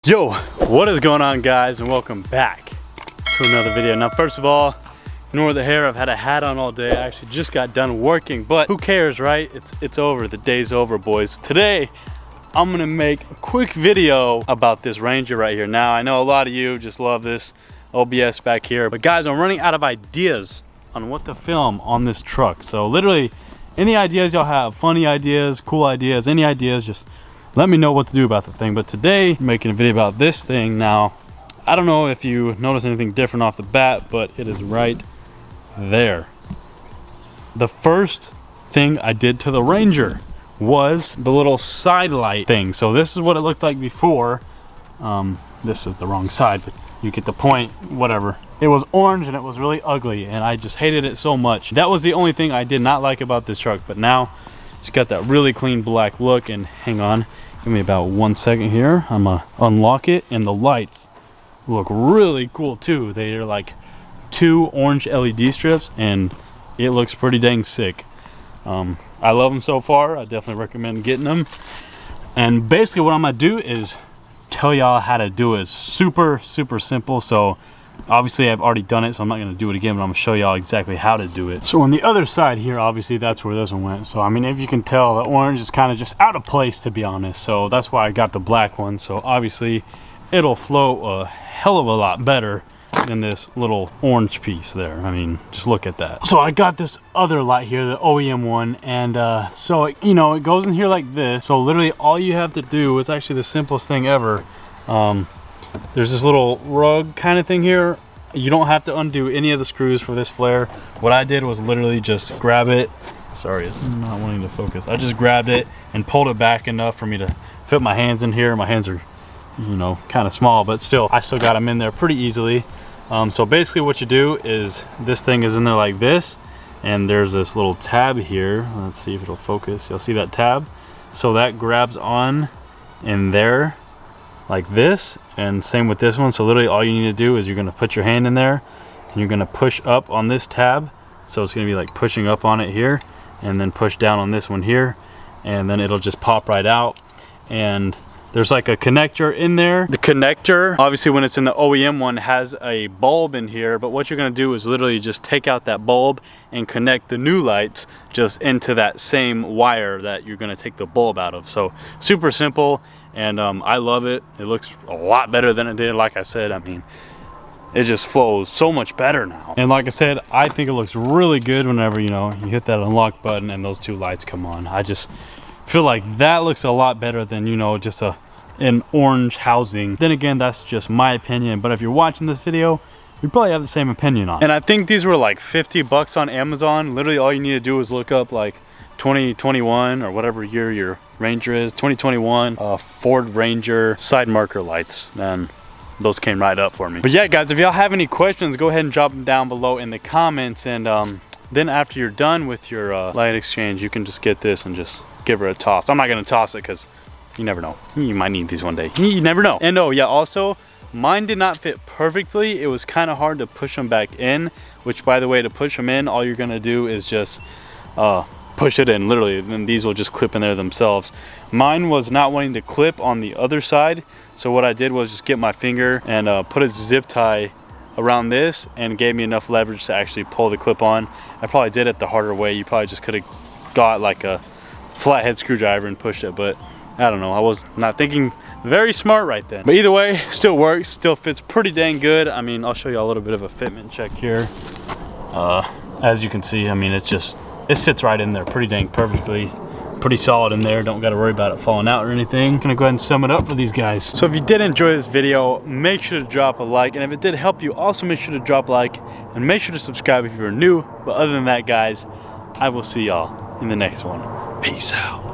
Yo, what is going on, guys, and welcome back to another video. Now, first of all, ignore the hair. I've had a hat on all day. I actually just got done working, but who cares, right? It's over. The day's over, boys. Today I'm gonna make a quick video about this Ranger right here. Now, I know a lot of you just love this OBS back here, but guys, I'm running out of ideas on what to film on this truck. So literally any ideas y'all have, funny ideas, cool ideas, any ideas, just let me know what to do about the thing. But today I'm making a video about this thing. Now, I don't know if you notice anything different off the bat, but it is right there. The first thing I did to the Ranger was the little side light thing. So this is what it looked like before. This is the wrong side, but you get the point, whatever. It was orange and it was really ugly, and I just hated it so much. That was the only thing I did not like about this truck, but now it's got that really clean black look. And hang on, give me about 1 second here. I'm gonna unlock it, and the lights look really cool too. They are like 2 orange LED strips, and it looks pretty dang sick. I love them so far. I definitely recommend getting them. And basically what I'm gonna do is tell y'all how to do it. It's super simple. So obviously I've already done it, so I'm not going to do it again, but I'm going to show y'all exactly how to do it. So on the other side here, obviously that's where this one went. So I mean, if you can tell, the orange is kind of just out of place, to be honest. So that's why I got the black one. So obviously it'll flow a hell of a lot better than this little orange piece there. I mean, just look at that. So I got this other light here, the OEM one, and so you know, it goes in here like this. So literally all you have to do, it's actually the simplest thing ever. There's this little rug kind of thing here. You don't have to undo any of the screws for this flare. What I did was literally just grab it. Sorry, it's not wanting to focus. I just grabbed it and pulled it back enough for me to fit my hands in here. My hands are, you know, kind of small, but still, I still got them in there pretty easily. So basically what you do is this thing is in there like this, and there's this little tab here. Let's see if it'll focus. You'll see that tab. So that grabs on in there like this, and same with this one. So literally all you need to do is you're gonna put your hand in there and you're gonna push up on this tab. So it's gonna be like pushing up on it here, and then push down on this one here, and then it'll just pop right out. And there's like a connector in there. The connector, obviously when it's in the OEM one, has a bulb in here, but what you're gonna do is literally just take out that bulb and connect the new lights just into that same wire that you're gonna take the bulb out of. So super simple, and I love it. It looks a lot better than it did. Like I said, I mean, it just flows so much better now. And like I said, I think it looks really good whenever, you know, you hit that unlock button and those 2 lights come on. I just feel like that looks a lot better than, you know, just an orange housing. Then again, that's just my opinion, but if you're watching this video, you probably have the same opinion on it. And I think these were like 50 bucks on Amazon. Literally all you need to do is look up like 2021 or whatever year your Ranger is, 2021 Ford Ranger side marker lights, and those came right up for me. But yeah, guys, if y'all have any questions, go ahead and drop them down below in the comments, and then after you're done with your light exchange, you can just get this and just give her a toss. I'm not gonna toss it because you never know, you might need these one day. You never know. And oh yeah, also mine did not fit perfectly. It was kind of hard to push them back in, which, by the way, to push them in, all you're gonna do is just push it in, literally, then these will just clip in there themselves. Mine was not wanting to clip on the other side, so what I did was just get my finger and put a zip tie around this, and gave me enough leverage to actually pull the clip on. I probably did it the harder way. You probably just could have got like a flathead screwdriver and pushed it, but I don't know, I was not thinking very smart right then. But either way, still works, still fits pretty dang good. I mean, I'll show you a little bit of a fitment check here. As you can see, I mean, it sits right in there pretty dang perfectly. Pretty solid in there. Don't got to worry about it falling out or anything. Gonna go ahead and sum it up for these guys. So if you did enjoy this video, make sure to drop a like, and if it did help you, also make sure to drop a like, and make sure to subscribe if you're new. But other than that, guys, I will see y'all in the next one. Peace out.